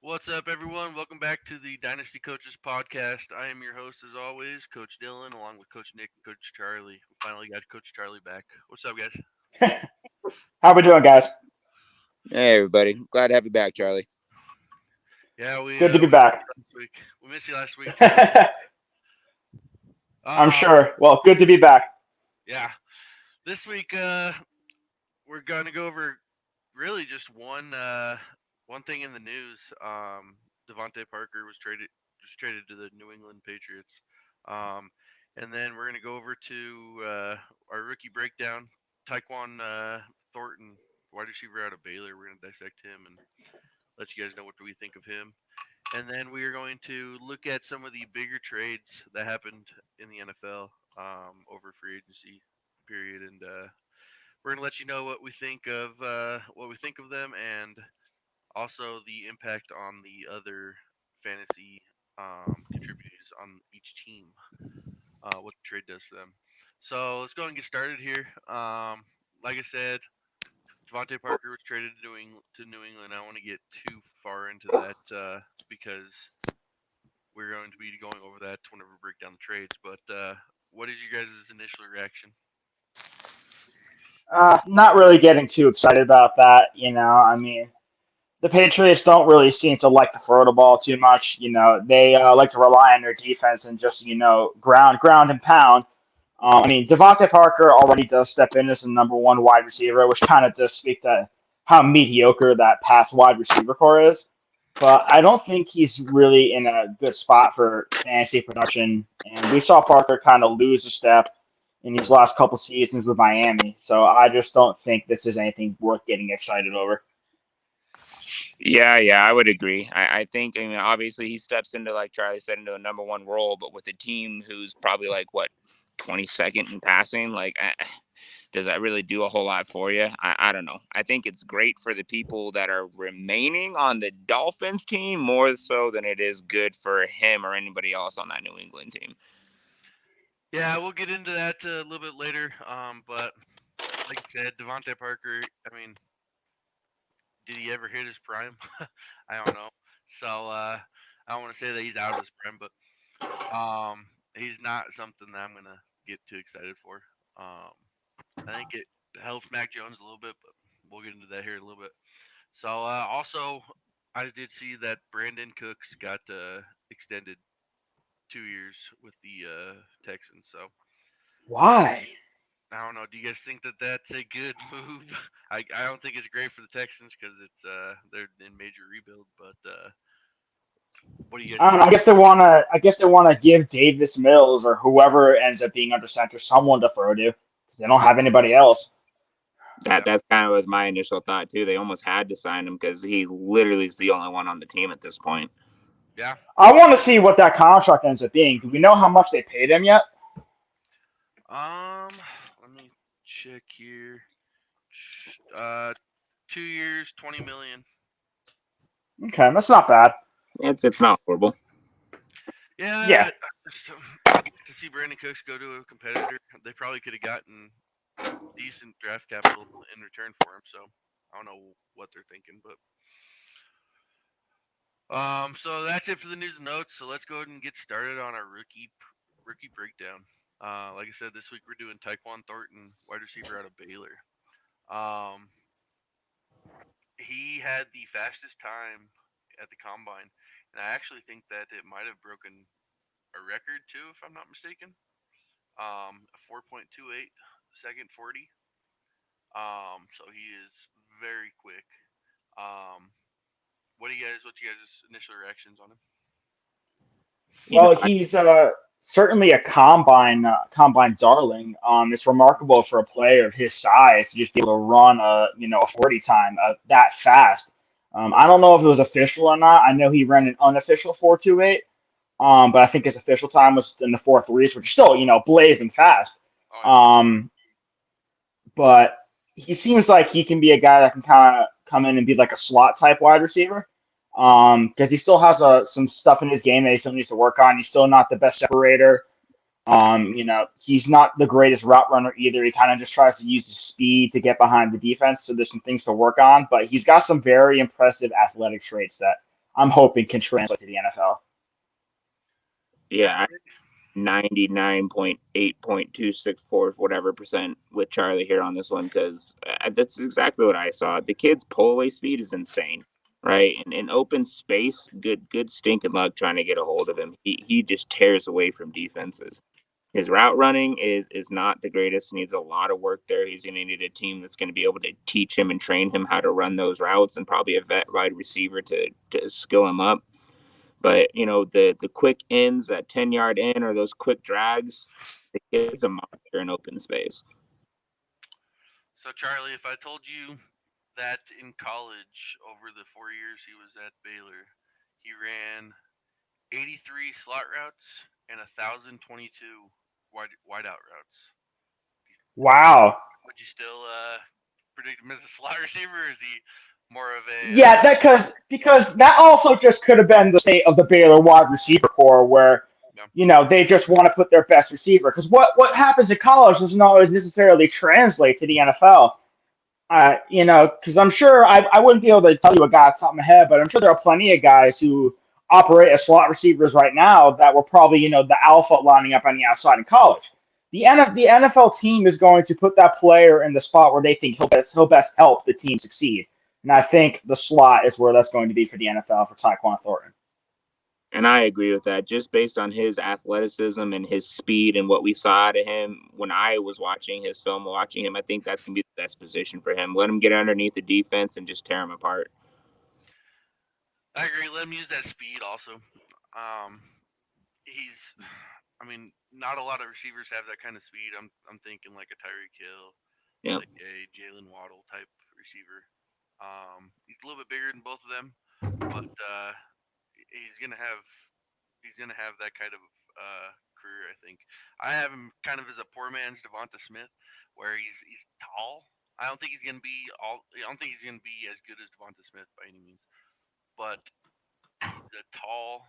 What's up, everyone? Welcome back to the Dynasty Coaches podcast. I am your host, as always, Coach Dylan, along with Coach Nick and Coach Charlie. We finally got Coach Charlie back. What's up, guys? How we doing, guys? Hey, everybody. Glad to have you back, Charlie. Yeah, we Good to be missed back. you last week. We missed you last week too. I'm Um, sure. Well, good to be back. yeah, this week we're gonna go over really just one thing in the news. Devontae Parker was traded to the New England Patriots. Um, and then we're gonna go over to our rookie breakdown. Tyquan Thornton, wide receiver out of Baylor. We're gonna dissect him and let you guys know what we think of him. And then we are going to look at some of the bigger trades that happened in the NFL over free agency period, and we're gonna let you know what we think of them, and also the impact on the other fantasy contributors on each team, what the trade does for them. So let's go and get started here. Like I said, Devontae Parker was traded to New England. I don't want to get too far into that because we're going to be going over that whenever we break down the trades. But what is your guys' initial reaction? Not really getting too excited about that. I mean, the Patriots don't really seem to like to throw the ball too much. They like to rely on their defense and just ground and pound. I mean, Devontae Parker already does step in as the number one wide receiver, which kind of does speak to how mediocre that past wide receiver core is. But I don't think he's really in a good spot for fantasy production. And we saw Parker kind of lose a step in these last couple seasons with Miami. So I just don't think this is anything worth getting excited over. Yeah, I would agree. I think, obviously he steps into, like Charlie said, into a number one role, but with a team who's probably 22nd in passing, does that really do a whole lot for you? I don't know. I think it's great for the people that are remaining on the Dolphins team more so than it is good for him or anybody else on that New England team. Yeah, we'll get into that a little bit later. But like you said, Devontae Parker. I mean, did he ever hit his prime? I don't know. So I don't want to say that he's out of his prime, but he's not something that I'm gonna get too excited for. I think it helps Mac Jones a little bit, but we'll get into that here in a little bit. So also, I did see that Brandon Cooks got extended 2 years with the Texans. So Why? I don't know. Do you guys think that that's a good move? I don't think it's great for the Texans because it's they're in major rebuild. But what do you guys I don't think? know. I guess they wanna give Davis Mills or whoever ends up being under center someone to throw to because they don't have anybody else. Yeah, That's kind of was my initial thought too. They almost had to sign him because he literally is the only one on the team at this point. yeah. I want to see what that contract ends up being. Do we know how much they paid him yet? Let me check here. Uh, 2 years, 20 million. Okay, that's not bad. It's not horrible. Yeah, Yeah. I get to see Brandon Cooks go to a competitor. They probably could have gotten decent draft capital in return for him. So I don't know what they're thinking, but so that's it for the news and notes. So let's go ahead and get started on our rookie breakdown. Like I said, this week we're doing Tyquan Thornton, wide receiver out of Baylor. Um, he had the fastest time at the combine, and I actually think that it might have broken a record too, if I'm not mistaken. A 4.28 second 40. So he is very quick. Um, what's you guys' initial reactions on him? You know, Well, he's certainly a combine darling. It's remarkable for a player of his size to just be able to run a 40 time that fast. I don't know if it was official or not. I know he ran an unofficial 4.28. But I think his official time was in the 4.3s, which is still blazing fast. Oh yeah, Um, but he seems like he can be a guy that can kind of come in and be like a slot type wide receiver. Because he still has some stuff in his game that he still needs to work on. He's still not the best separator. He's not the greatest route runner either. He kind of just tries to use his speed to get behind the defense. So there's some things to work on. But he's got some very impressive athletic traits that I'm hoping can translate to the NFL. Yeah, 99.8.264 whatever percent with Charlie here on this one, because that's exactly what I saw. The kid's pull away speed is insane, right? And in open space, good stinking luck trying to get a hold of him. He just tears away from defenses. His route running is not the greatest. Needs a lot of work there. He's going to need a team that's going to be able to teach him and train him how to run those routes, and probably a vet wide receiver to skill him up. But the quick ins, that 10-yard in, or those quick drags, the kid's a monster in open space. So Charlie, if I told you that in college over the 4 years he was at Baylor, he ran 83 slot routes and 1,022 wideout routes. Wow. Would you still predict him as a slot receiver, or is he more of a... Yeah, because that also just could have been the state of the Baylor wide receiver core, where they just want to put their best receiver. Because what happens in college doesn't always necessarily translate to the NFL. Because I'm sure I wouldn't be able to tell you a guy off the top of my head, but I'm sure there are plenty of guys who operate as slot receivers right now that were probably the alpha lining up on the outside in college. The NFL team is going to put that player in the spot where they think he'll best help the team succeed. And I think the slot is where that's going to be for the NFL for Tyquan Thornton. And I agree with that, just based on his athleticism and his speed and what we saw out of him when I was watching his film, watching him. I think that's going to be the best position for him. Let him get underneath the defense and just tear him apart. I agree. Let him use that speed also. Not a lot of receivers have that kind of speed. I'm thinking like a Tyree, like a Jalen Waddle type receiver. He's a little bit bigger than both of them, but he's gonna have that kind of career. I think I have him kind of as a poor man's Devonta Smith, where he's tall. I don't think he's gonna be as good as Devonta Smith by any means, but he's a tall,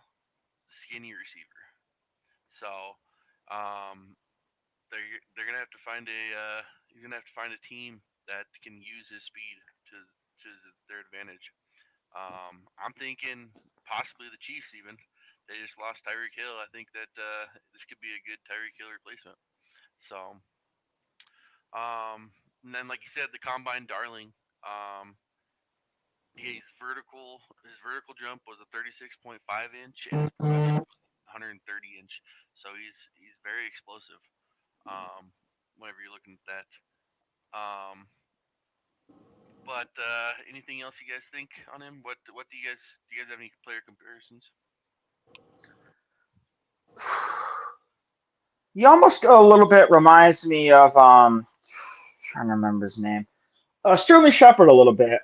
skinny receiver. So they're gonna have to find he's gonna have to find a team that can use his speed to their advantage. I'm thinking possibly the Chiefs even. They just lost Tyreek Hill. I think that this could be a good Tyreek Hill replacement. So, and then like you said, the combine darling. His vertical jump was a 36.5 inch, and his push was 130 inch. So he's very explosive. Whenever you're looking at that. But anything else you guys think on him? What do you guys have any player comparisons? He almost a little bit reminds me of trying to remember his name, Sterling Shepard a little bit.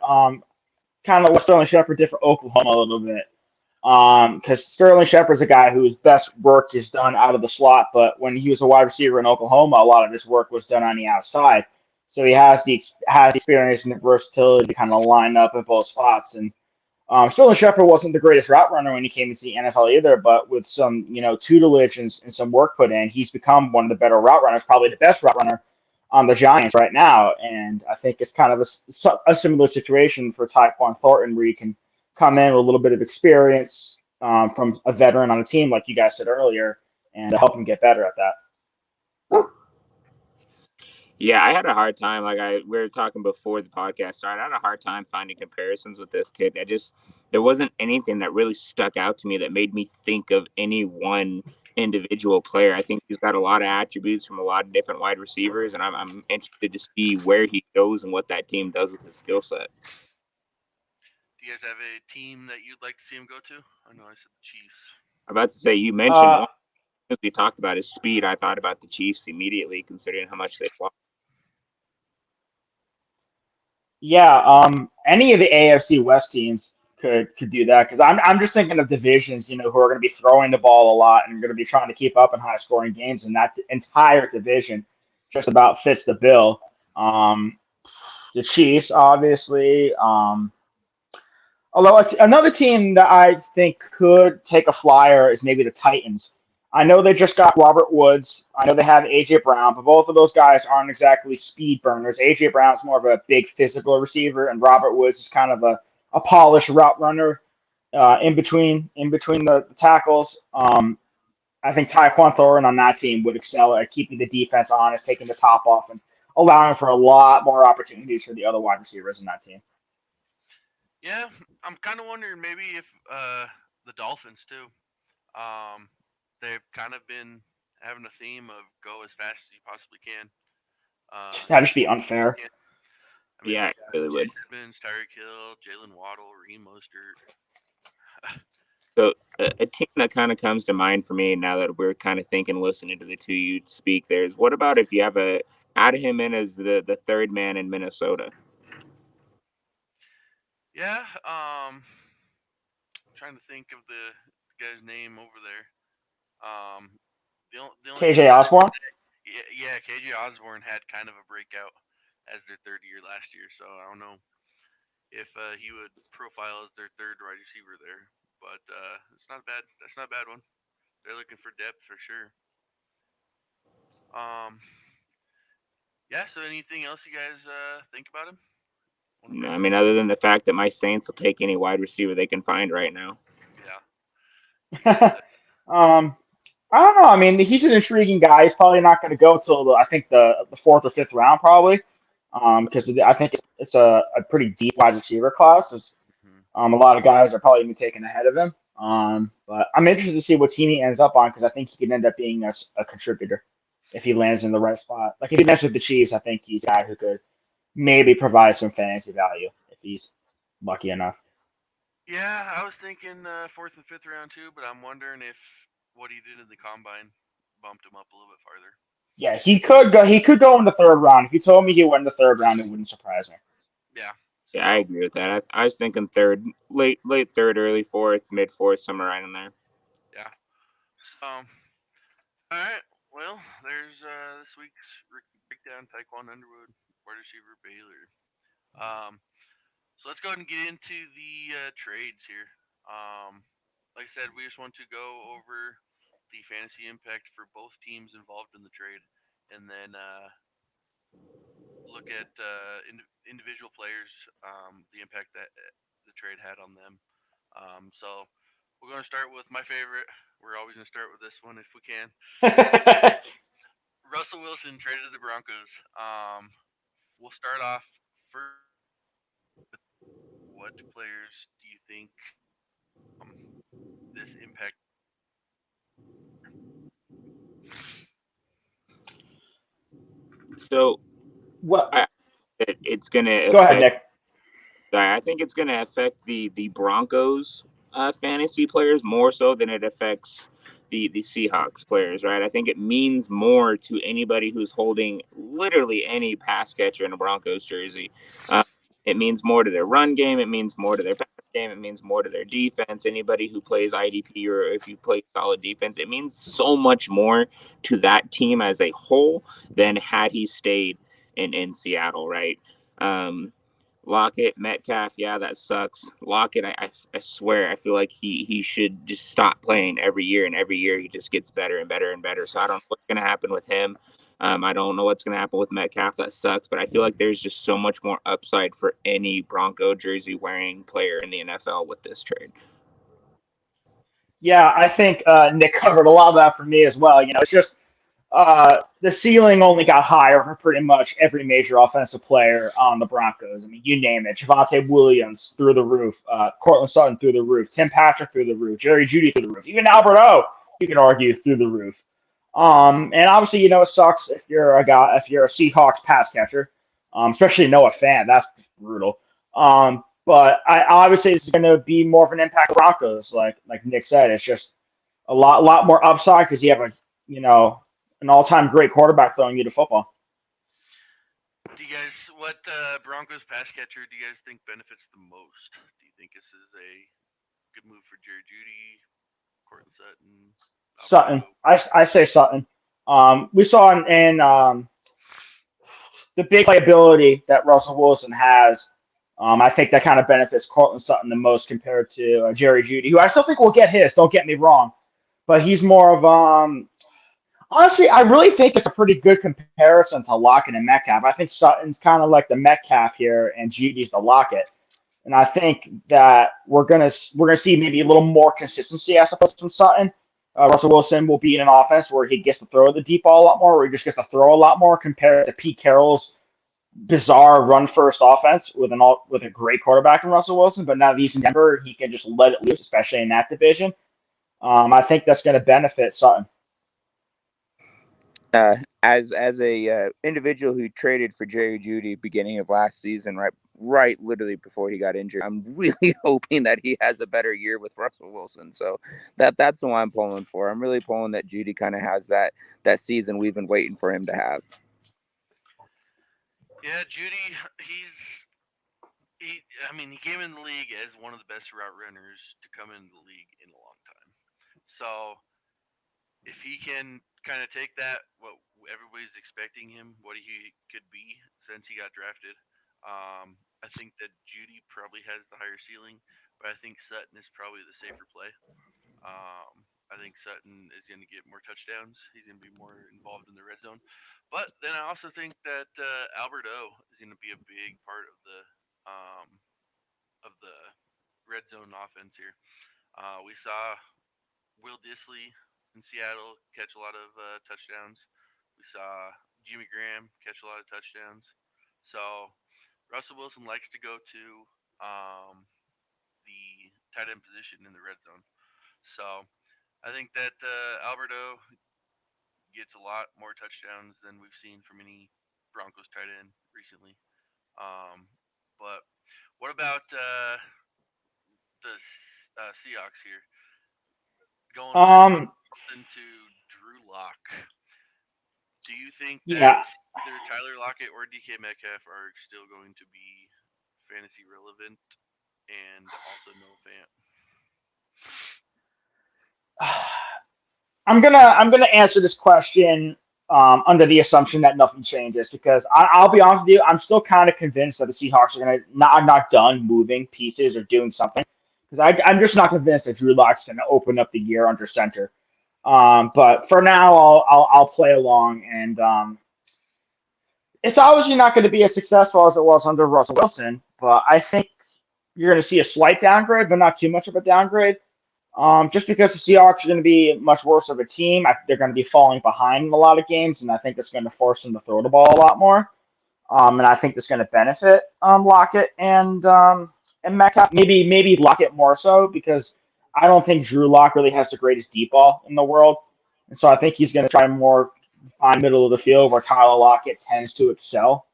Kind of what Sterling Shepard did for Oklahoma a little bit. Because Sterling Shepard's a guy whose best work is done out of the slot, but when he was a wide receiver in Oklahoma, a lot of his work was done on the outside. So he has the experience and the versatility to kind of line up in both spots. And Sterling Shepard wasn't the greatest route runner when he came into the NFL either, but with some tutelage and some work put in, he's become one of the better route runners, probably the best route runner on the Giants right now. And I think it's kind of a similar situation for Tyquan Thornton, where you can come in with a little bit of experience from a veteran on a team, like you guys said earlier, and help him get better at that. Yeah, I had a hard time. We were talking before the podcast started. I had a hard time finding comparisons with this kid. There wasn't anything that really stuck out to me that made me think of any one individual player. I think he's got a lot of attributes from a lot of different wide receivers, and I'm interested to see where he goes and what that team does with his skill set. Do you guys have a team that you'd like to see him go to? I know I said the Chiefs. I'm about to say, you mentioned one. As we talked about his speed, I thought about the Chiefs immediately, considering how much they've lost. Yeah, any of the AFC West teams could do that, because I'm just thinking of divisions, who are going to be throwing the ball a lot and going to be trying to keep up in high scoring games, and that entire division just about fits the bill. The Chiefs, obviously. Although another team that I think could take a flyer is maybe the Titans. I know they just got Robert Woods. I know they have A.J. Brown, but both of those guys aren't exactly speed burners. A.J. Brown's more of a big physical receiver, and Robert Woods is kind of a polished route runner. in between the tackles. I think Tyquan Thornton on that team would excel at keeping the defense honest, taking the top off, and allowing for a lot more opportunities for the other wide receivers in that team. Yeah, I'm kind of wondering maybe if the Dolphins too. They've kind of been having a theme of go as fast as you possibly can. That'd just be unfair. I mean, Yeah, it really would. Edmonds, Tyree, Jalen Waddle, Raheem Mostert. So a team that kind of comes to mind for me now that we're kind of thinking, listening to the two you speak, there's what about if you have add him in as the third man in Minnesota? Yeah, trying to think of the guy's name over there. The only thing KJ Osborne. yeah, KJ Osborne had kind of a breakout as their third year last year, so I don't know if he would profile as their third wide receiver there, but it's not bad. That's not a bad one. They're looking for depth for sure. Yeah. So anything else you guys think about him? No, I mean, other than the fact that my Saints will take any wide receiver they can find right now. Yeah. I don't know. I mean, he's an intriguing guy. He's probably not going to go till I think the fourth or fifth round, probably, because I think it's a pretty deep wide receiver class. A lot of guys are probably going to be taken ahead of him. But I'm interested to see what team he ends up on because I think he could end up being a contributor if he lands in the right spot. Like if he lands with the Chiefs, I think he's a guy who could maybe provide some fantasy value if he's lucky enough. Yeah, I was thinking fourth and fifth round too, but I'm wondering if what he did in the combine bumped him up a little bit farther. Yeah, he could go. He could go in the third round. If you told me he went in the third round, it wouldn't surprise me. Yeah. Yeah, I agree with that. I was thinking third, late third, early fourth, mid fourth, somewhere right in there. Yeah. All right. Well, there's this week's breakdown. Taekwon Underwood, wide receiver Baylor. So let's go ahead and get into the trades here. Like I said, we just want to go over the fantasy impact for both teams involved in the trade, and then look at individual players, the impact that the trade had on them. So we're going to start with my favorite. We're always going to start with this one if we can. Russell Wilson traded to the Broncos. We'll start off first with what players do you think this impact? So What? it's going to Go ahead, Nick. I think it's going to affect the Broncos fantasy players more so than it affects the Seahawks players, right? I think it means more to anybody who's holding literally any pass catcher in a Broncos jersey. It means more to their run game. It means more to their pass game. It means more to their defense. Anybody who plays IDP or if you play solid defense, it means so much more to that team as a whole than had he stayed in Seattle, right? Lockett, Metcalf, yeah, that sucks. Lockett, I swear, I feel like he should just stop playing every year, and every year he just gets better and better and better. So I don't know what's going to happen with him. I don't know what's going to happen with Metcalf. That sucks, but I feel like there's just so much more upside for any Bronco jersey wearing player in the NFL with this trade. Yeah, I think Nick covered a lot of that for me as well. You know, it's just the ceiling only got higher for pretty much every major offensive player on the Broncos. I mean, you name it. Javonte Williams through the roof. Courtland Sutton through the roof. Tim Patrick through the roof. Jerry Jeudy through the roof. Even Albert O, you can argue, through the roof. And obviously, you know, it sucks if you're a Seahawks pass catcher, especially Noah Fant. That's brutal. But obviously, it's going to be more of an impact on Broncos. Like Nick said, it's just a lot more upside because you have an all-time great quarterback throwing you the football. Do you guys, what Broncos pass catcher do you guys think benefits the most? Do you think this is a good move for Jerry Jeudy, Courtland Sutton? Sutton. I say Sutton. We saw in the big playability that Russell Wilson has. I think that kind of benefits Courtland Sutton the most compared to Jerry Jeudy, who I still think will get his. Don't get me wrong, but he's more of honestly, I really think it's a pretty good comparison to Lockett and Metcalf. I think Sutton's kind of like the Metcalf here, and Judy's the Lockett. And I think that we're gonna see maybe a little more consistency as opposed to Sutton. Russell Wilson will be in an offense where he gets to throw the deep ball a lot more, where he just gets to throw a lot more compared to Pete Carroll's bizarre run first offense with a great quarterback in Russell Wilson. But now that he's in Denver, he can just let it loose, especially in that division. I think that's going to benefit Sutton. As a individual who traded for Jerry Jeudy beginning of last season, right literally before he got injured, I'm really hoping that he has a better year with Russell Wilson. So that's what I'm pulling for. I'm really pulling that Jeudy kind of has that season we've been waiting for him to have. Yeah, Judy, he came in the league as one of the best route runners to come into the league in a long time. So if he can kind of take that, what everybody's expecting him, what he could be since he got drafted, I think that Judy probably has the higher ceiling, but I think Sutton is probably the safer play. I think Sutton is going to get more touchdowns. He's going to be more involved in the red zone. But then I also think that Albert O is going to be a big part of the red zone offense here. We saw Will Disley in Seattle catch a lot of touchdowns. We saw Jimmy Graham catch a lot of touchdowns. So Russell Wilson likes to go to the tight end position in the red zone. So I think that Alberto gets a lot more touchdowns than we've seen from any Broncos tight end recently. But what about the Seahawks here? Going from Um, to Drew Lock. Do you think that yeah. either Tyler Lockett or DK Metcalf are still going to be fantasy relevant and also no fan? I'm gonna answer this question under the assumption that nothing changes because I'll be honest with you, I'm still kind of convinced that the Seahawks are gonna not done moving pieces or doing something because I'm just not convinced that Drew Lock's gonna open up the year under center. But for now, I'll play along, and it's obviously not going to be as successful as it was under Russell Wilson. But I think you're going to see a slight downgrade, but not too much of a downgrade. Just because the Seahawks are going to be much worse of a team, they're going to be falling behind in a lot of games, and I think it's going to force them to throw the ball a lot more. And I think that's going to benefit Lockett and Metcalf. Maybe Lockett more so because I don't think Drew Lock really has the greatest deep ball in the world, and so I think he's going to try more find middle of the field where Tyler Lockett tends to excel.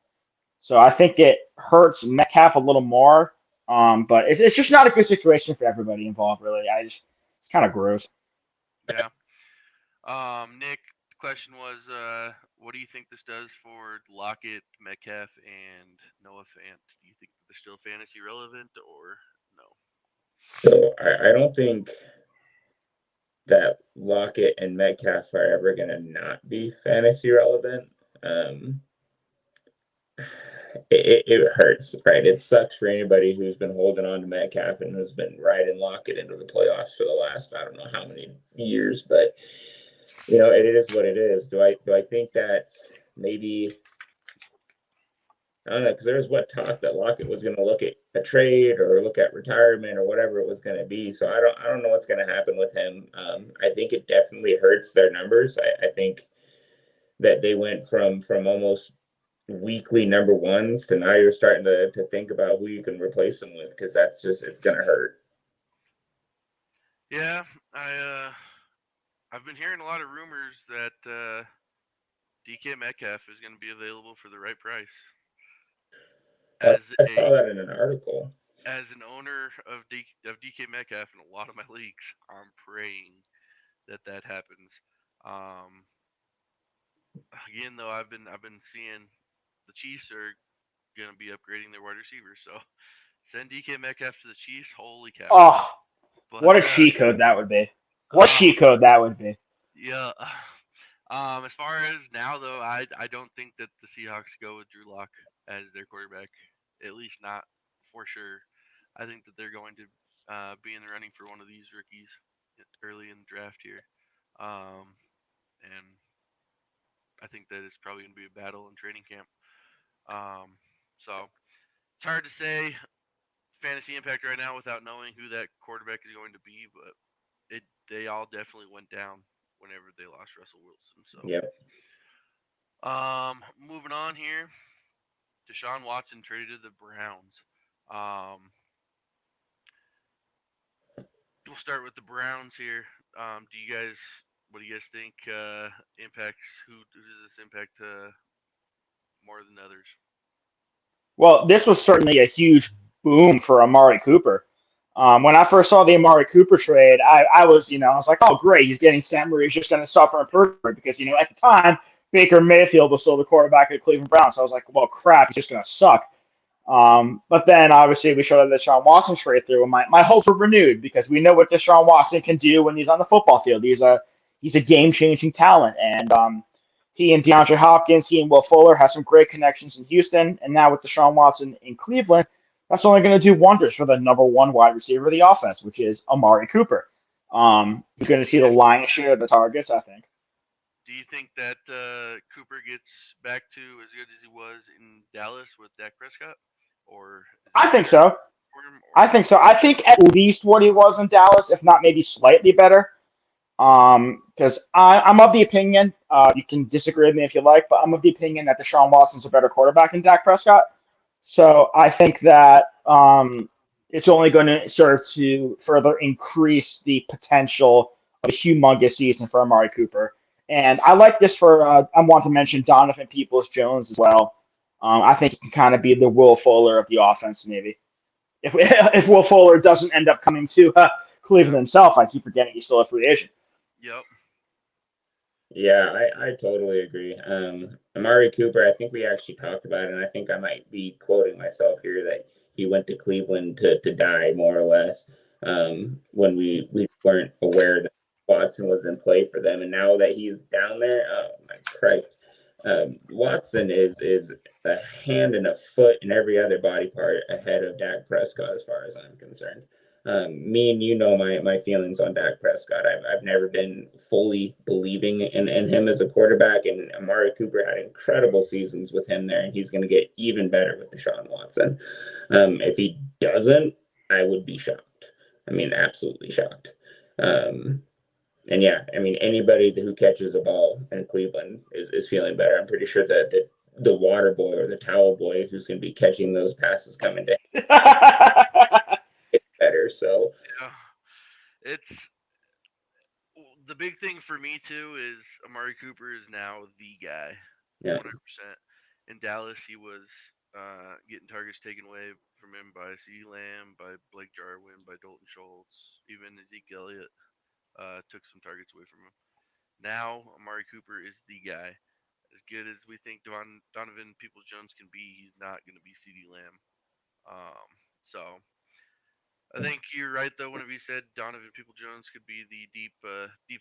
So I think it hurts Metcalf a little more, but it's just not a good situation for everybody involved. Really, it's kind of gross. Yeah. Nick, the question was, what do you think this does for Lockett, Metcalf, and Noah Fant? Do you think they're still fantasy relevant or no? So I don't think that Lockett and Metcalf are ever going to not be fantasy relevant. Um, it hurts, right? It sucks for anybody who's been holding on to Metcalf and who's been riding Lockett into the playoffs for the last I don't know how many years, but it is what it is. Do I think that maybe I don't know because there was talk that Lockett was going to look at a trade or look at retirement or whatever it was going to be. So I don't know what's going to happen with him. I think it definitely hurts their numbers. I think that they went from almost weekly number ones to now you're starting to think about who you can replace them with because that's just it's gonna hurt. Yeah, I've been hearing a lot of rumors that DK Metcalf is going to be available for the right price. I As saw that in an article. as an owner of DK Metcalf in a lot of my leagues, I'm praying that happens. Um, Again, though, I've been seeing the Chiefs are going to be upgrading their wide receivers, so send DK Metcalf to the Chiefs. Holy cow! Oh, But what a cheat code that would be! What uh, cheat code that would be! yeah. As far as now, though, I don't think that the Seahawks go with Drew Lock as their quarterback. At least not for sure. I think that they're going to be in the running for one of these rookies early in the draft here. And I think that it's probably going to be a battle in training camp. So it's hard to say. fantasy impact right now without knowing who that quarterback is going to be, but they all definitely went down whenever they lost Russell Wilson. So, Yep. moving on here, Deshaun Watson traded to the Browns. We'll start with the Browns here. What do you guys think impacts? Who does this impact more than others? Well, this was certainly a huge boom for Amari Cooper. When I first saw the Amari Cooper trade, I was, I was like, oh, great, he's getting Sam Murray. He's just going to suffer in Pittsburgh because, at the time, Baker Mayfield was still the quarterback of the Cleveland Browns. So I was like, well, crap, he's just going to suck. But then, obviously, we showed that Deshaun Watson trade through, and my hopes were renewed because we know what Deshaun Watson can do when he's on the football field. He's a game-changing talent, and he and DeAndre Hopkins, he and Will Fuller have some great connections in Houston, and now with Deshaun Watson in Cleveland, that's only going to do wonders for the number one wide receiver of the offense, which is Amari Cooper. He's going to see the lion's share of the targets, I think. Do you think that Cooper gets back to as good as he was in Dallas with Dak Prescott? I think so. I think so. I think at least what he was in Dallas, if not maybe slightly better. Because I'm of the opinion, you can disagree with me if you like, but I'm of the opinion that Deshaun Watson's a better quarterback than Dak Prescott. So I think that it's only going to serve to further increase the potential of a humongous season for Amari Cooper. And I like this I want to mention Donovan Peoples-Jones as well. I think he can kind of be the Will Fuller of the offense, maybe. If Will Fuller doesn't end up coming to Cleveland himself, I keep forgetting he's still a free agent. Yep. Yeah, I totally agree. Amari Cooper, I think we actually talked about it, and I think I might be quoting myself here that he went to Cleveland to die, more or less, when we weren't aware that Watson was in play for them. And now that he's down there, oh, my Christ. Watson is a hand and a foot and every other body part ahead of Dak Prescott, as far as I'm concerned. Me and my feelings on Dak Prescott. I've never been fully believing in him as a quarterback, and Amari Cooper had incredible seasons with him there, and he's going to get even better with Deshaun Watson. If he doesn't, I would be shocked. I mean, absolutely shocked. And yeah, I mean, anybody who catches a ball in Cleveland is feeling better. I'm pretty sure that the water boy or the towel boy who's going to be catching those passes coming down better. So yeah, it's the big thing for me too is Amari Cooper is now the guy. Yeah. 100%. In Dallas, he was getting targets taken away from him by CeeDee Lamb, by Blake Jarwin, by Dalton Schultz, even Ezekiel Elliott took some targets away from him. Now Amari Cooper is the guy. As good as we think Donovan Peoples-Jones can be, he's not going to be CeeDee Lamb. So I think you're right though whenever you said Donovan Peoples-Jones could be the deep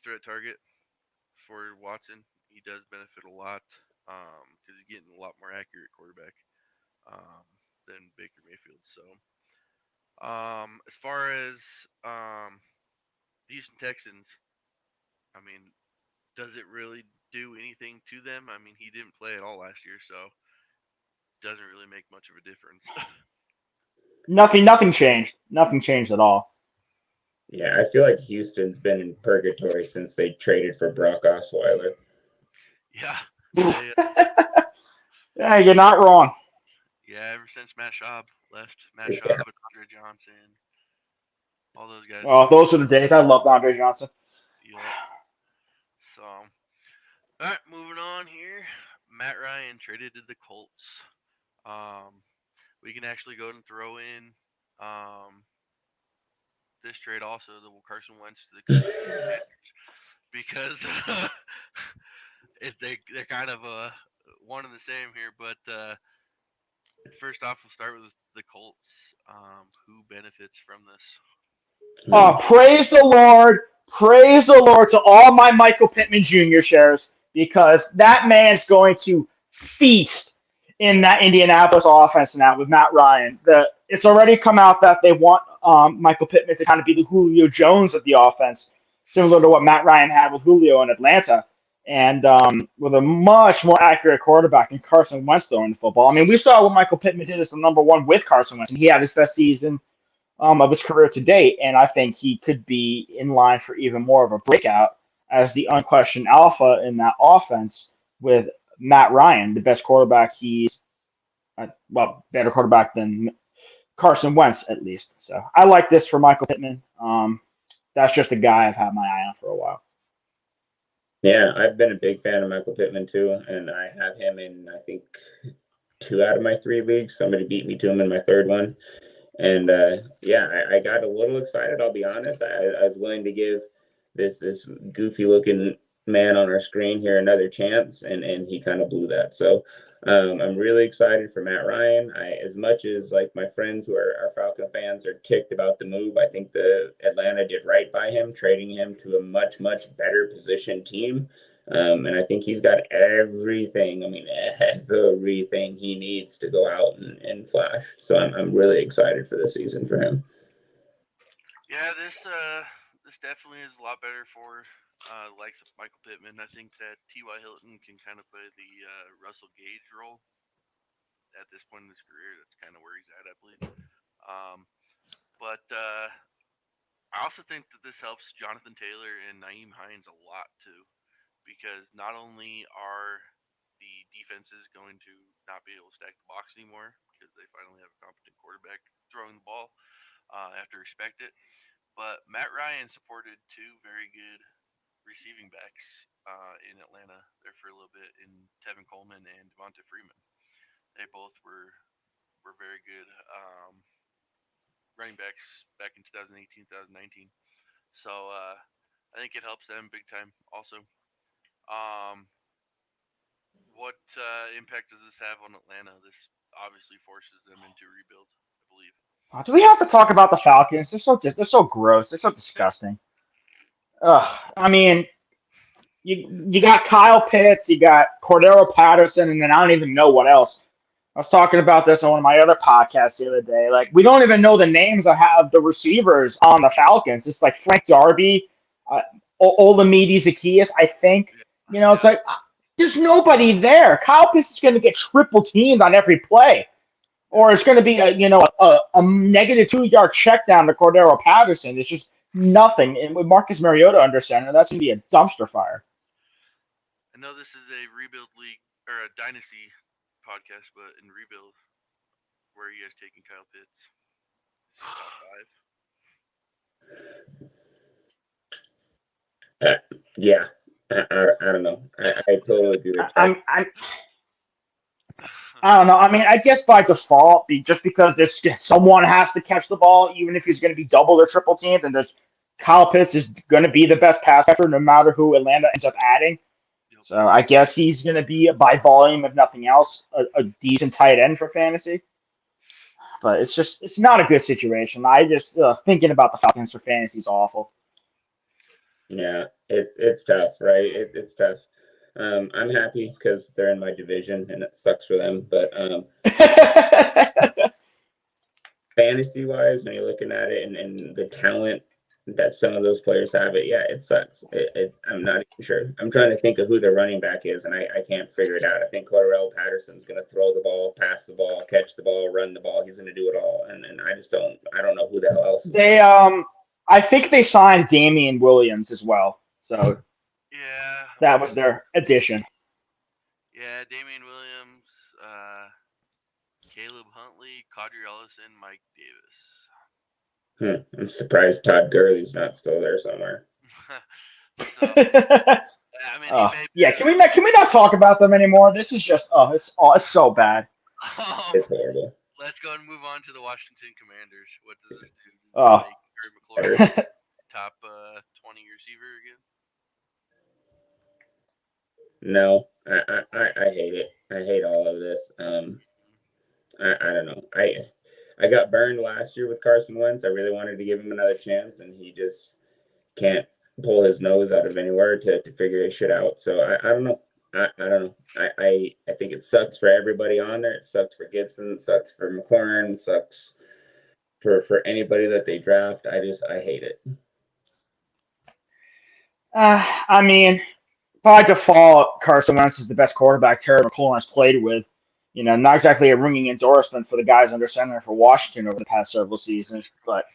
threat target for Watson. He does benefit a lot because he's getting a lot more accurate quarterback than Baker Mayfield. So as far as the Houston Texans, I mean, does it really do anything to them? I mean, he didn't play at all last year, so doesn't really make much of a difference. Nothing changed. Nothing changed at all. yeah, I feel like Houston's been in purgatory since they traded for Brock Osweiler. Yeah. Yeah, you're not wrong. Yeah, ever since Matt Schaub left, Matt Schaub and Andre Johnson, all those guys. Well, those are the days. I loved Andre Johnson. Yep. So, all right, moving on here. Matt Ryan traded to the Colts. We can actually go and throw in this trade also, the Carson Wentz to the Commanders, because they're kind of one and the same here. But first off, we'll start with the Colts. Who benefits from this? Praise the Lord. Praise the Lord to all my Michael Pittman Jr. shares, because that man's going to feast in that Indianapolis offense now with Matt Ryan. It's already come out that they want Michael Pittman to kind of be the Julio Jones of the offense, similar to what Matt Ryan had with Julio in Atlanta. and with a much more accurate quarterback than Carson Wentz throwing the football. I mean, we saw what Michael Pittman did as the number one with Carson Wentz, and he had his best season of his career to date, and I think he could be in line for even more of a breakout as the unquestioned alpha in that offense with Matt Ryan, the best quarterback better quarterback than Carson Wentz at least. So I like this for Michael Pittman. That's just a guy I've had my eye on for a while. Yeah, I've been a big fan of Michael Pittman too, and I have him in, I think, 2 out of my 3 leagues. Somebody beat me to him in my 3rd one. And I got a little excited, I'll be honest. I was willing to give this goofy looking man on our screen here another chance, and he kind of blew that. So I'm really excited for Matt Ryan. As much as like my friends who are Falcon fans are ticked about the move, I think the Atlanta did right by him, trading him to a much, much better positioned team. And I think he's got everything. I mean, everything he needs to go out and flash. So I'm really excited for this season for him. Yeah, this definitely is a lot better for likes of Michael Pittman. I think that T.Y. Hilton can kind of play the Russell Gage role at this point in his career. That's kind of where he's at, I believe. But I also think that this helps Jonathan Taylor and Nyheim Hines a lot too, because not only are the defenses going to not be able to stack the box anymore because they finally have a competent quarterback throwing the ball, have to respect it. But Matt Ryan supported 2 very good receiving backs in Atlanta there for a little bit in Tevin Coleman and Devonta Freeman. They both were very good running backs back in 2018, 2019. So I think it helps them big time also. What impact does this have on Atlanta? This obviously forces them into rebuild, I believe. Do we have to talk about the Falcons? They're so gross. They're so disgusting. I mean, you got Kyle Pitts, you got Cordero Patterson, and then I don't even know what else. I was talking about this on one of my other podcasts the other day. Like, we don't even know the names of have the receivers on the Falcons. It's like Frank Darby, Olamide Zaccheaus, I think. You know, it's like there's nobody there. Kyle Pitts is going to get triple teamed on every play. Or it's going to be a negative 2-yard check down to Cordero Patterson. It's just nothing. And with Marcus Mariota under center, that's going to be a dumpster fire. I know this is a rebuild league or a dynasty podcast, but in rebuild, where are you guys taking Kyle Pitts? Top 5. Yeah, I don't know. I totally agree with that. I don't know. I mean, I guess by default, just because someone has to catch the ball, even if he's going to be double or triple teamed, and Kyle Pitts is going to be the best pass catcher no matter who Atlanta ends up adding. Yep. So I guess he's going to be, by volume, if nothing else, a decent tight end for fantasy. But it's not a good situation. I just thinking about the Falcons for fantasy is awful. Yeah, it's tough, right? It's tough. I'm happy because they're in my division and it sucks for them. But fantasy wise, when you're looking at it and the talent that some of those players have, it sucks. I'm not even sure. I'm trying to think of who their running back is, and I can't figure it out. I think Cordero Patterson's going to throw the ball, pass the ball, catch the ball, run the ball. He's going to do it all, and I don't know who the hell else. I think they signed Damian Williams as well. So yeah, that was their addition. Yeah, Damian Williams, Caleb Huntley, Kadri Ellison, Mike Davis. I'm surprised Todd Gurley's not still there somewhere. So, I mean, can we not talk about them anymore? This is just it's so bad. It's horrible. Let's go and move on to the Washington Commanders. What does this do? McLaurin, top 20 receiver again? No, I hate it. I hate all of this. I don't know. I got burned last year with Carson Wentz. I really wanted to give him another chance, and he just can't pull his nose out of anywhere to figure his shit out. So I don't know. I don't know. I think it sucks for everybody on there. It sucks for Gibson. It sucks for McLaurin. It sucks for anybody that they draft. I hate it. I mean, by default, Carson Wentz is the best quarterback Terry McLaurin has played with. Not exactly a ringing endorsement for the guys under center for Washington over the past several seasons, but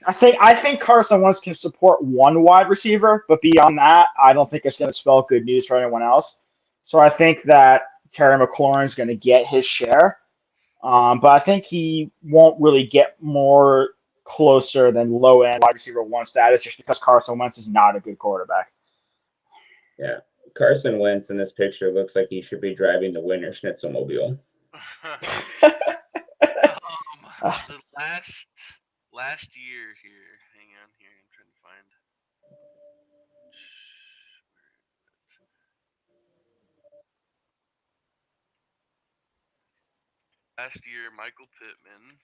I think Carson Wentz can support one wide receiver, but beyond that, I don't think it's going to spell good news for anyone else. So I think that Terry McLaurin is going to get his share, but I think he won't really get more closer than low end wide receiver one status just because Carson Wentz is not a good quarterback. Yeah. Carson Wentz in this picture looks like he should be driving the Winter Schnitzelmobile. The last year here. Hang on here. I'm trying to find. Last year, Michael Pittman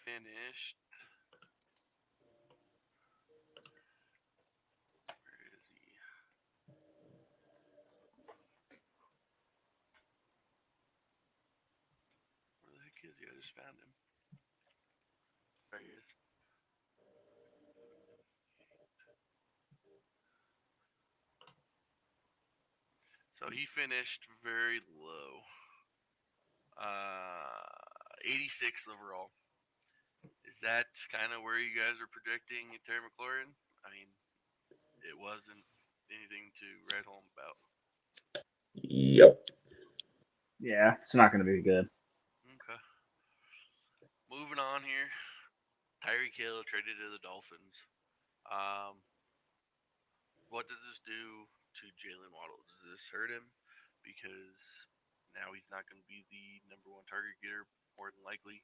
finished. Where is he? Where the heck is he? I just found him. There he is. So he finished very low. 86th overall. Is that kind of where you guys are projecting Terry McLaurin? I mean, it wasn't anything to write home about. Yep. Yeah, it's not going to be good. Okay. Moving on here. Tyreek Hill traded to the Dolphins. What does this do to Jalen Waddle? Does this hurt him? Because now he's not going to be the number one target getter, more than likely.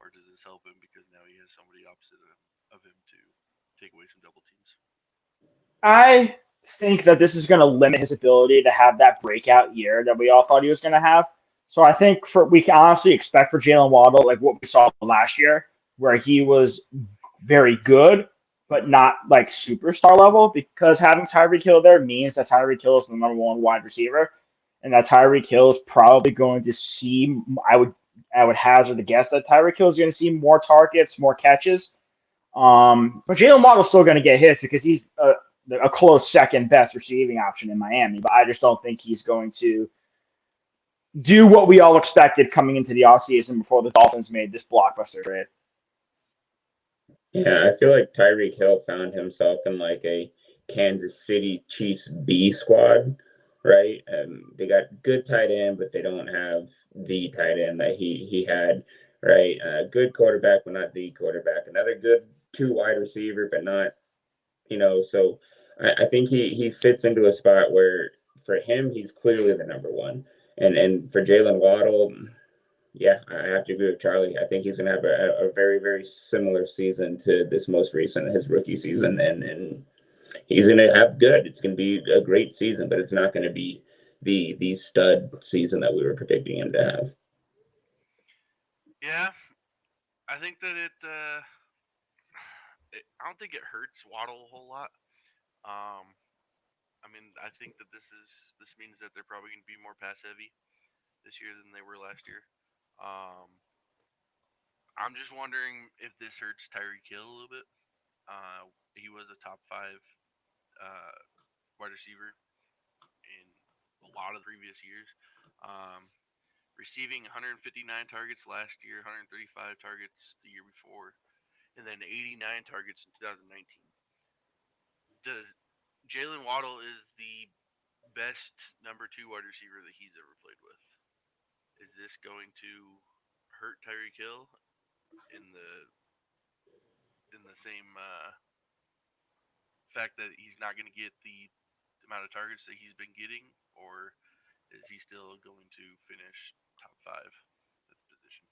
Or does this help him because now he has somebody opposite of him to take away some double teams? I think that this is going to limit his ability to have that breakout year that we all thought he was going to have. So I think we can honestly expect for Jalen Waddle like what we saw last year, where he was very good, but not like superstar level, because having Tyreek Hill there means that Tyreek Hill is the number one wide receiver, and that Tyreek Hill is probably going to see. I would hazard a guess that Tyreek Hill is going to see more targets, more catches. But Jalen Waddle's still going to get his because he's a close second best receiving option in Miami. But I just don't think he's going to do what we all expected coming into the offseason before the Dolphins made this blockbuster trade. Yeah, I feel like Tyreek Hill found himself in like a Kansas City Chiefs B squad, right? They got good tight end, but they don't have the tight end that he had, right? Good quarterback, but not the quarterback. Another good 2 wide receiver, but not, so I think he fits into a spot where for him, he's clearly the number one. And for Jalen Waddle, yeah, I have to agree with Charlie. I think he's going to have a very, very similar season to this most recent, his rookie season. And he's going to have good. It's going to be a great season, but it's not going to be the stud season that we were predicting him to have. Yeah, I think that I don't think it hurts Waddle a whole lot. I mean, I think that this means that they're probably going to be more pass heavy this year than they were last year. I'm just wondering if this hurts Tyreek Hill a little bit. He was a top 5 wide receiver in a lot of the previous years. Receiving 159 targets last year, 135 targets the year before, and then 89 targets in 2019. Jalen Waddle is the best number 2 wide receiver that he's ever played with. Is this going to hurt Tyreek Hill in the same fact that he's not going to get the amount of targets that he's been getting, or is he still going to finish top 5 at the position?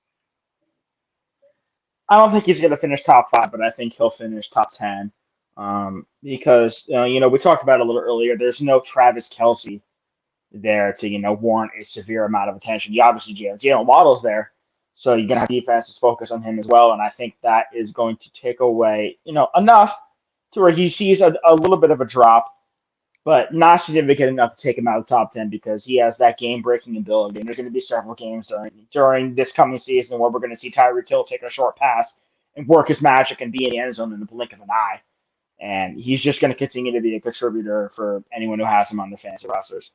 I don't think he's going to finish top 5, but I think he'll finish top 10. Because we talked about it a little earlier. There's no Travis Kelce there to warrant a severe amount of attention. You obviously Jalen Waddle's there, so you're gonna have defenses focus on him as well. And I think that is going to take away enough to where he sees a little bit of a drop, but not significant enough to take him out of the top 10 because he has that game breaking ability. And there's going to be several games during this coming season where we're going to see Tyreek Hill take a short pass and work his magic and be in the end zone in the blink of an eye. And he's just going to continue to be a contributor for anyone who has him on the fantasy rosters.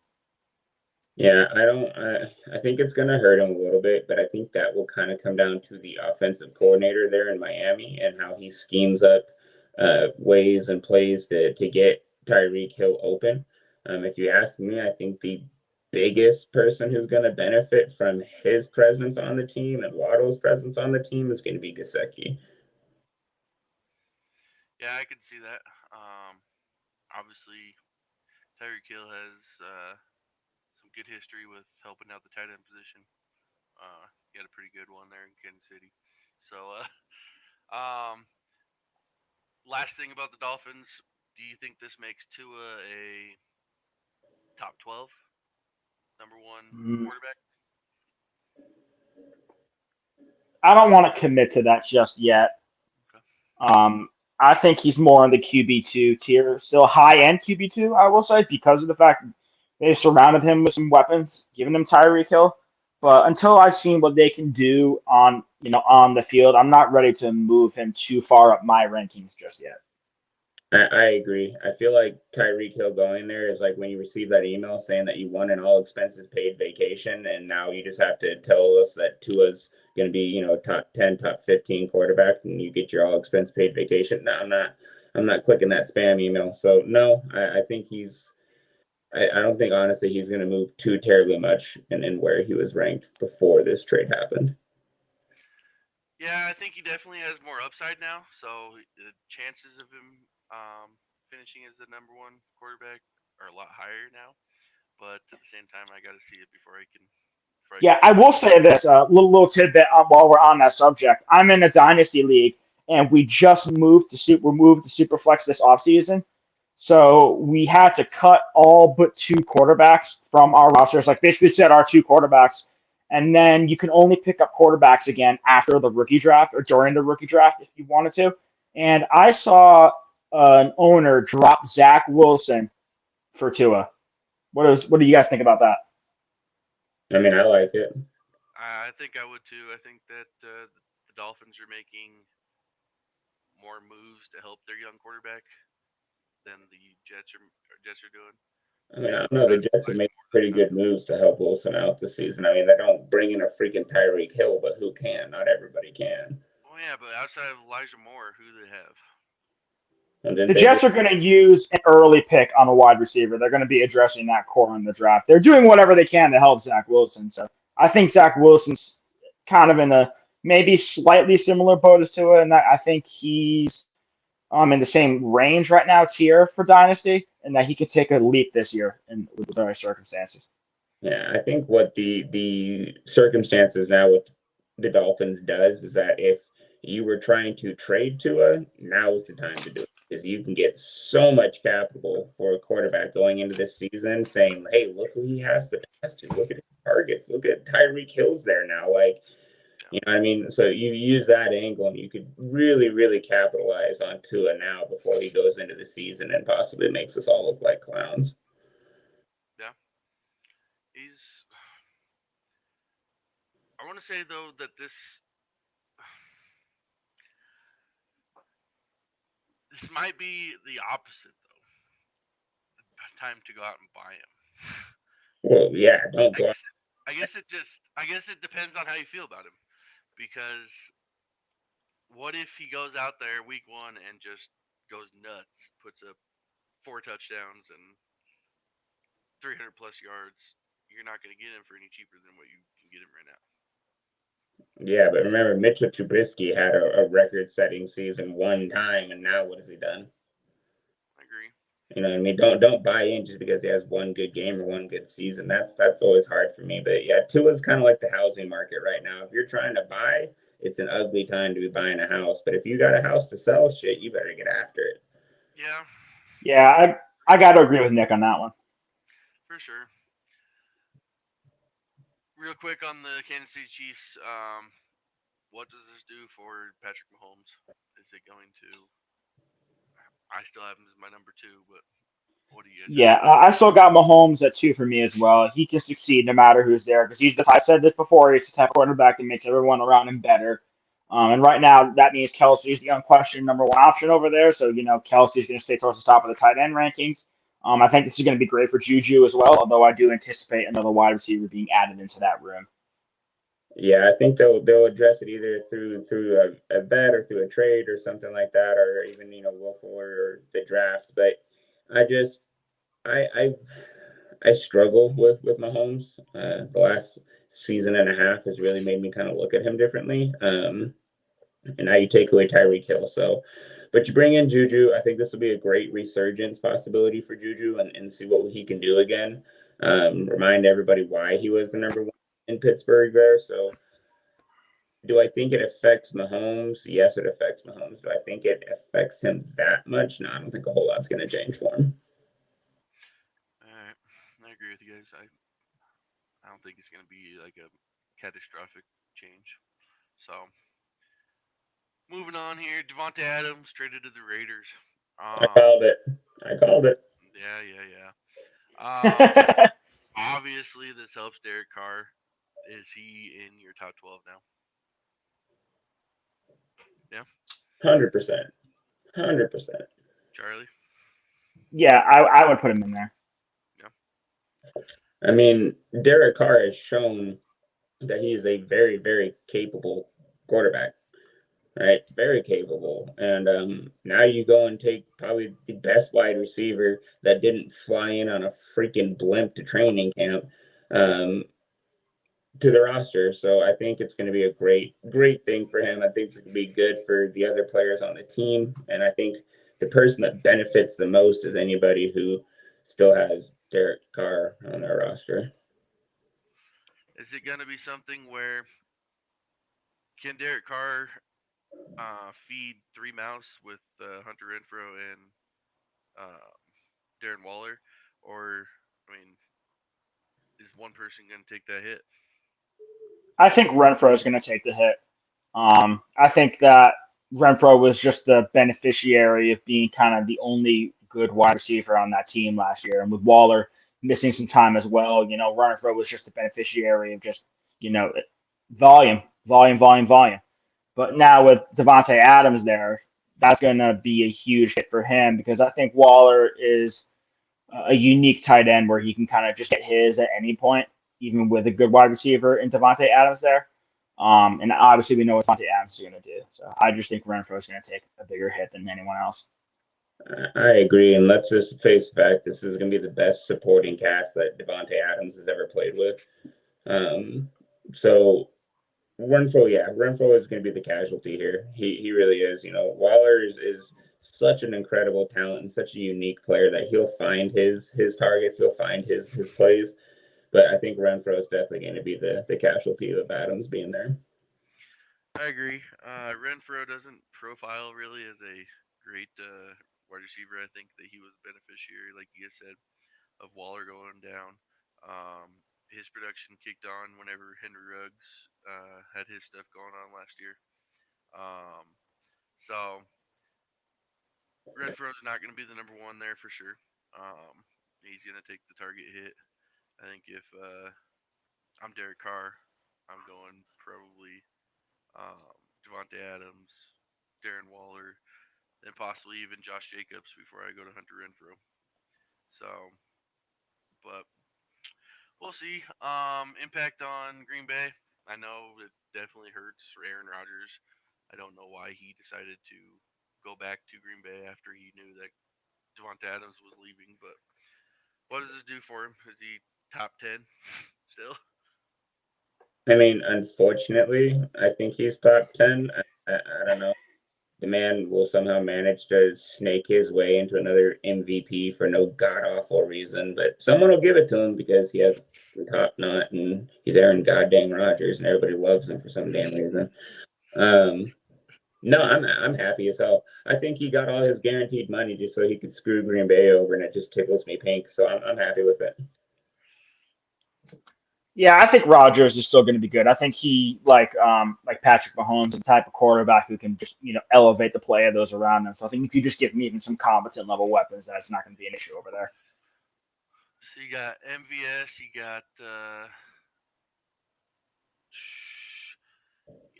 Yeah, I think it's going to hurt him a little bit, but I think that will kind of come down to the offensive coordinator there in Miami and how he schemes up ways and plays to get Tyreek Hill open. If you ask me, I think the biggest person who's going to benefit from his presence on the team and Waddle's presence on the team is going to be Gesicki. Yeah, I can see that. Obviously, Tyreek Hill has some good history with helping out the tight end position. He had a pretty good one there in Kansas City. So, last thing about the Dolphins, do you think this makes Tua a top 12 number one quarterback? I don't want to commit to that just yet. Okay. I think he's more in the QB2 tier, still high-end QB2, I will say, because of the fact they surrounded him with some weapons, giving him Tyreek Hill. But until I've seen what they can do on the field, I'm not ready to move him too far up my rankings just yet. I agree. I feel like Tyreek Hill going there is like when you receive that email saying that you won an all expenses paid vacation, and now you just have to tell us that Tua's going to be, top 10, top 15 quarterback, and you get your all expense paid vacation. No, I'm not clicking that spam email. So no, I think I don't think honestly he's going to move too terribly much in where he was ranked before this trade happened. Yeah, I think he definitely has more upside now. So the chances of him finishing as the number one quarterback are a lot higher now. But at the same time, I got to see it before I can. Yeah, I will say this, little tidbit while we're on that subject. I'm in a Dynasty league, and we just moved to Superflex this offseason. So we had to cut all but two quarterbacks from our rosters, like basically set our two quarterbacks. And then you can only pick up quarterbacks again after the rookie draft or during the rookie draft if you wanted to. And I saw an owner drop Zach Wilson for Tua. What do you guys think about that? I mean, I like it. I think I would too. I think that the Dolphins are making more moves to help their young quarterback than the Jets are doing. I mean, I don't know. The Jets have made pretty good moves to help Wilson out this season. I mean, they don't bring in a freaking Tyreek Hill, but who can? Not everybody can. Oh yeah, but outside of Elijah Moore, who do they have? The Jets are going to use an early pick on a wide receiver. They're going to be addressing that core in the draft. They're doing whatever they can to help Zach Wilson. So I think Zach Wilson's kind of in a maybe slightly similar boat as Tua, and I think he's in the same range right now, tier for Dynasty, and that he could take a leap this year with the right circumstances. Yeah, I think what the circumstances now with the Dolphins does is that if you were trying to trade Tua, now is the time to do it. Because you can get so much capital for a quarterback going into this season saying, hey, look who he has to pass to. Look at his targets. Look at Tyreek Hill's there now. Like, you know what I mean? So you use that angle and you could really, really capitalize on Tua now before he goes into the season and possibly makes us all look like clowns. Yeah. I want to say, though, that this might be the opposite, though. Time to go out and buy him. Well, yeah, don't go. I guess it depends on how you feel about him, because what if he goes out there week one and just goes nuts, puts up 4 touchdowns and 300 plus yards? You're not going to get him for any cheaper than what you can get him right now. Yeah, but remember, Mitchell Trubisky had a record-setting season one time, and now what has he done? I agree. You know what I mean? Don't buy in just because he has one good game or one good season. That's always hard for me. But yeah, Tua's kind of like the housing market right now. If you're trying to buy, it's an ugly time to be buying a house. But if you got a house to sell, shit, you better get after it. Yeah. Yeah, I got to agree with Nick on that one. For sure. Real quick on the Kansas City Chiefs, what does this do for Patrick Mahomes? Is it going to? I still have him as my number 2, but what do you guys? Yeah, I still got Mahomes at 2 for me as well. He can succeed no matter who's there because I said this before. He's the type of quarterback that makes everyone around him better. And right now, that means Kelsey's the unquestioned number one option over there. So, Kelsey's going to stay towards the top of the tight end rankings. I think this is going to be great for Juju as well, although I do anticipate another wide receiver being added into that room. Yeah, I think they'll address it either through a bet or through a trade or something like that, or even Will Fuller or the draft. But I struggle with Mahomes. The last season and a half has really made me kind of look at him differently. And now you take away Tyreek Hill, but you bring in Juju. I think this will be a great resurgence possibility for Juju and see what he can do again. Remind everybody why he was the number one in Pittsburgh there. So do I think it affects Mahomes? Yes, it affects Mahomes. Do I think it affects him that much? No, I don't think a whole lot's going to change for him. All right, I agree with you guys. I don't think it's going to be like a catastrophic change. So moving on here, Devontae Adams traded to the Raiders. I called it. Yeah. Obviously, this helps Derek Carr. Is he in your top 12 now? Yeah. 100%. Charlie? Yeah, I would put him in there. Yeah. I mean, Derek Carr has shown that he is a very, very capable quarterback, right? Very capable. And now you go and take probably the best wide receiver that didn't fly in on a freaking blimp to training camp to the roster. So I think it's going to be a great thing for him. I think it's going to be good for the other players on the team. And I think the person that benefits the most is anybody who still has Derek Carr on their roster. Is it going to be something where can Derek Carr feed three mouths with Hunter Renfrow and Darren Waller? Or, I mean, is one person going to take that hit? I think Renfro is going to take the hit. I think that Renfro was just the beneficiary of being kind of the only good wide receiver on that team last year. And with Waller missing some time as well, Renfro was just the beneficiary of just, volume. But now with Devontae Adams there, that's going to be a huge hit for him because I think Waller is a unique tight end where he can kind of just get his at any point, even with a good wide receiver in Devontae Adams there. And obviously we know what Devontae Adams is going to do. So I just think Renfro is going to take a bigger hit than anyone else. I agree. And let's just face the fact, this is going to be the best supporting cast that Devontae Adams has ever played with. So Renfro is going to be the casualty here. He really is. Waller is such an incredible talent and such a unique player that he'll find his targets, he'll find his plays. But I think Renfro is definitely going to be the casualty of Adams being there. I agree. Renfro doesn't profile really as a great wide receiver. I think that he was a beneficiary, like you said, of Waller going down. His production kicked on whenever Henry Ruggs had his stuff going on last year. So Renfro's not going to be the number one there for sure. He's going to take the target hit. I think if I'm Derek Carr, I'm going probably Devontae Adams, Darren Waller, and possibly even Josh Jacobs before I go to Hunter Renfrow. So, but we'll see. Impact on Green Bay. I know it definitely hurts for Aaron Rodgers. I don't know why he decided to go back to Green Bay after he knew that Devontae Adams was leaving. But what does this do for him? Is he top 10 still? I mean, unfortunately, I think he's top 10. I don't know. The man will somehow manage to snake his way into another MVP for no god-awful reason, but someone will give it to him because he has a top nut and he's Aaron goddamn Rodgers and everybody loves him for some damn reason. No, I'm happy as hell. I think he got all his guaranteed money just so he could screw Green Bay over, and it just tickles me pink. So I'm happy with it. Yeah, I think Rodgers is still going to be good. I think he, like Patrick Mahomes, is the type of quarterback who can just elevate the play of those around him. So I think if you just give him even some competent level weapons, that's not going to be an issue over there. So you got MVS, you got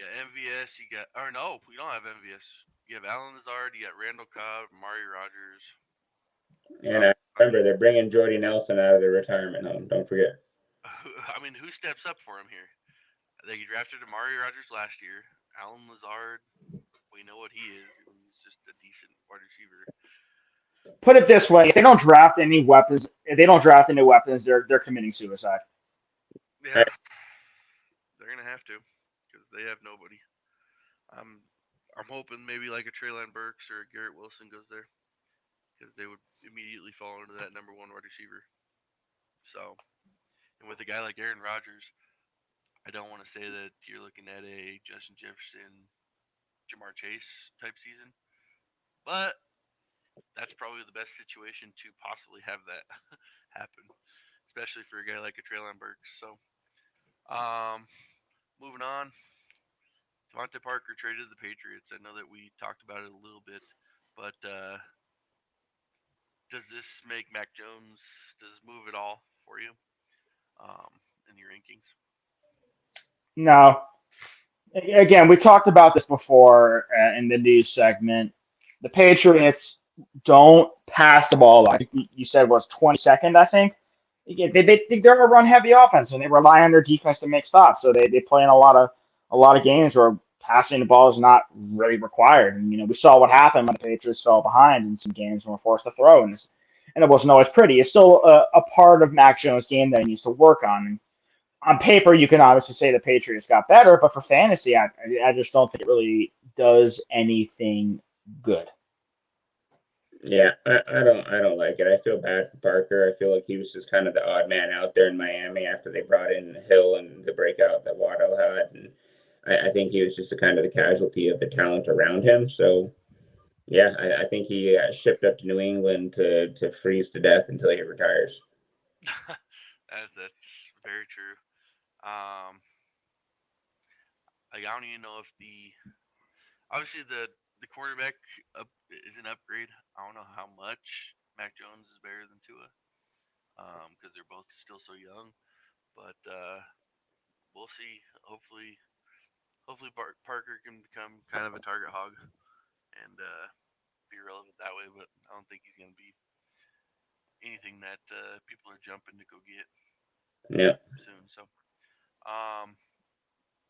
got MVS. You don't have MVS. You have Alan Lazard. You got Randall Cobb, Amari Rogers. And I remember they're bringing Jordy Nelson out of the retirement home. Don't forget. I mean, who steps up for him here? They drafted Amari Rogers last year. Alan Lazard, we know what he is. He's just a decent wide receiver. Put it this way: if they don't draft any weapons, they're committing suicide. Yeah, they're gonna have to because they have nobody. I'm hoping maybe like a Treylon Burks or a Garrett Wilson goes there because they would immediately fall into that number one wide receiver. So, and with a guy like Aaron Rodgers, I don't want to say that you're looking at a Justin Jefferson, Jamar Chase type season, but that's probably the best situation to possibly have that happen, especially for a guy like a Treylon Burks. So, moving on, Devontae Parker traded to the Patriots. I know that we talked about it a little bit, but does this make Mac Jones? Does this move at all for you in your rankings? No. Again, we talked about this before in the news segment. The Patriots don't pass the ball. I think you said was 22nd, I think. They're a run heavy offense and they rely on their defense to make stops. So they play in a lot of games where passing the ball is not really required. And we saw what happened when the Patriots fell behind in some games and were forced to throw, and it wasn't always pretty. It's still a part of Mac Jones' game that he needs to work on. And on paper, you can obviously say the Patriots got better, but for fantasy, I just don't think it really does anything good. Yeah, I don't like it. I feel bad for Parker. I feel like he was just kind of the odd man out there in Miami after they brought in Hill and the breakout that Waddle had, and I think he was just a kind of the casualty of the talent around him. So yeah, I think he shipped up to New England to freeze to death until he retires. That's very true. Um, I don't even know if obviously the quarterback is an upgrade. I don't know how much Mac Jones is better than Tua, because they're both still so young. But we'll see. Hopefully Parker can become kind of a target hog and be relevant that way. But I don't think he's going to be anything that people are jumping to go get Yeah. soon. So, um,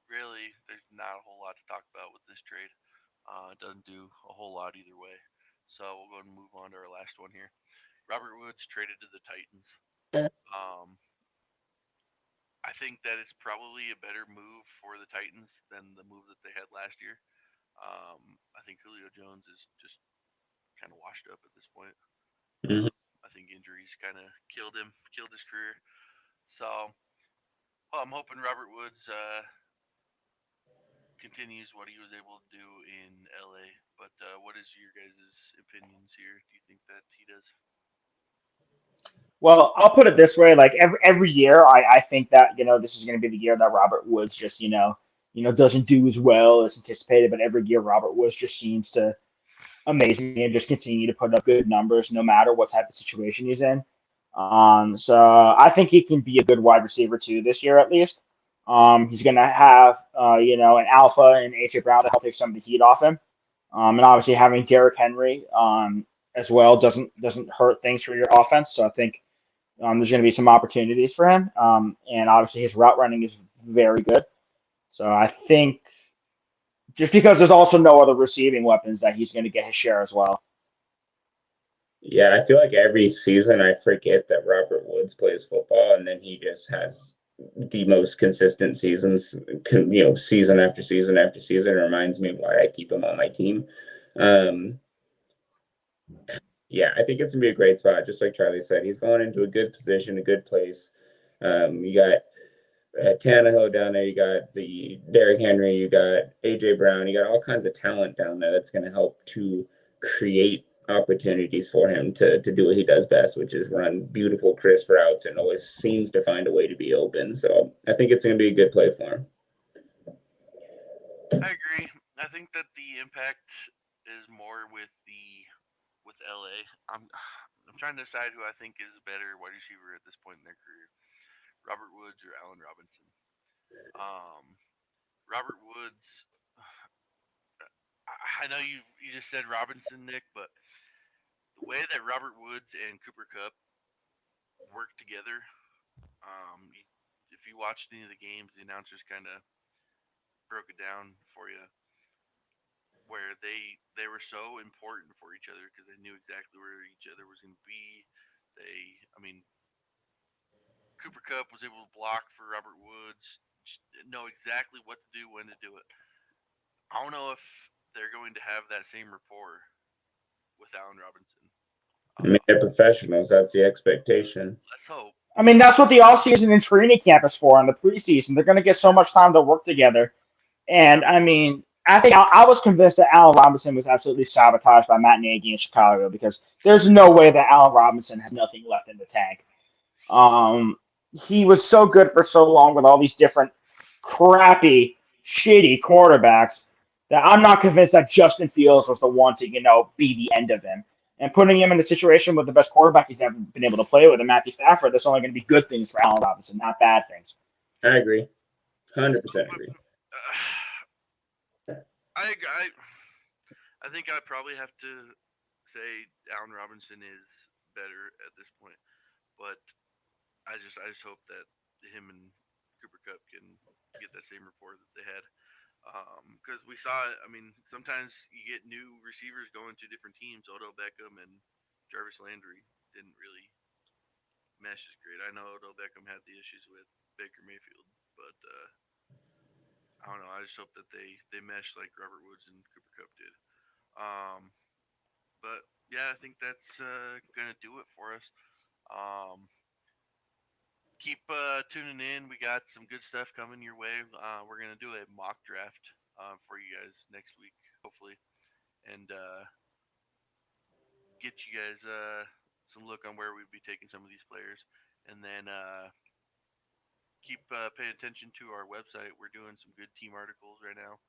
really, there's not a whole lot to talk about with this trade. It doesn't do a whole lot either way. So we'll go ahead and move on to our last one here. Robert Woods traded to the Titans. Um, I think that it's probably a better move for the Titans than the move that they had last year. I think Julio Jones is just kind of washed up at this point. Mm-hmm. I think injuries kind of killed his career. So I'm hoping Robert Woods continues what he was able to do in LA. But what is your guys' opinions here? Do you think that he does? Well, I'll put it this way: like every year, I think that this is going to be the year that Robert Woods just doesn't do as well as anticipated. But every year, Robert Woods just seems to amaze me and just continue to put up good numbers no matter what type of situation he's in. So I think he can be a good wide receiver too this year at least. He's going to have an alpha and AJ Brown to help take some of the heat off him. And obviously having Derrick Henry as well doesn't hurt things for your offense. So I think there's going to be some opportunities for him. And obviously his route running is very good. So I think just because there's also no other receiving weapons that he's going to get his share as well. Yeah, I feel like every season I forget that Robert Woods plays football, and then he just has the most consistent seasons, season after season after season. It reminds me of why I keep him on my team. Yeah, I think it's going to be a great spot. Just like Charlie said, he's going into a good position, a good place. You got Tannehill down there. You got the Derrick Henry. You got AJ Brown. You got all kinds of talent down there that's going to help to create opportunities for him to do what he does best, which is run beautiful, crisp routes and always seems to find a way to be open. So I think it's going to be a good play for him. I agree. I think that the impact is more with LA. I'm trying to decide who I think is a better wide receiver at this point in their career, Robert Woods or Allen Robinson. Robert Woods. I know you just said Robinson, Nick, but the way that Robert Woods and Cooper Kupp work together, if you watched any of the games, the announcers kind of broke it down for you, where they were so important for each other because they knew exactly where each other was going to be. Cooper Kupp was able to block for Robert Woods, know exactly what to do, when to do it. I don't know if they're going to have that same rapport with Allen Robinson. I mean, they're professionals. That's the expectation. Let's hope. I mean, that's what the offseason and training camp is for in the preseason. They're going to get so much time to work together. And, I mean, I think I was convinced that Allen Robinson was absolutely sabotaged by Matt Nagy in Chicago because there's no way that Allen Robinson has nothing left in the tank. He was so good for so long with all these different crappy, shitty quarterbacks that I'm not convinced that Justin Fields was the one to, be the end of him. And putting him in a situation with the best quarterback he's ever been able to play with, and Matthew Stafford, that's only going to be good things for Allen Robinson, not bad things. I agree. 100% agree. I think I probably have to say Allen Robinson is better at this point, but I just hope that him and Cooper Kupp can get that same rapport that they had. Because we saw it. I mean, sometimes you get new receivers going to different teams. Odell Beckham and Jarvis Landry didn't really mesh as great. I know Odell Beckham had the issues with Baker Mayfield, but I don't know. I just hope that they mesh like Robert Woods and Cooper Kupp did. But yeah, I think that's gonna do it for us. Keep tuning in. We got some good stuff coming your way. We're gonna do a mock draft for you guys next week, hopefully, and get you guys some look on where we'd be taking some of these players, and then keep paying attention to our website. We're doing some good team articles right now.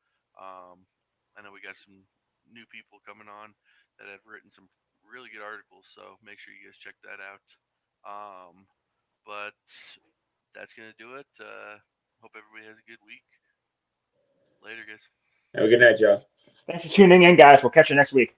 I know we got some new people coming on that have written some really good articles, so make sure you guys check that out. But that's going to do it. Hope everybody has a good week. Later, guys. Have a good night, y'all. Thanks for tuning in, guys. We'll catch you next week.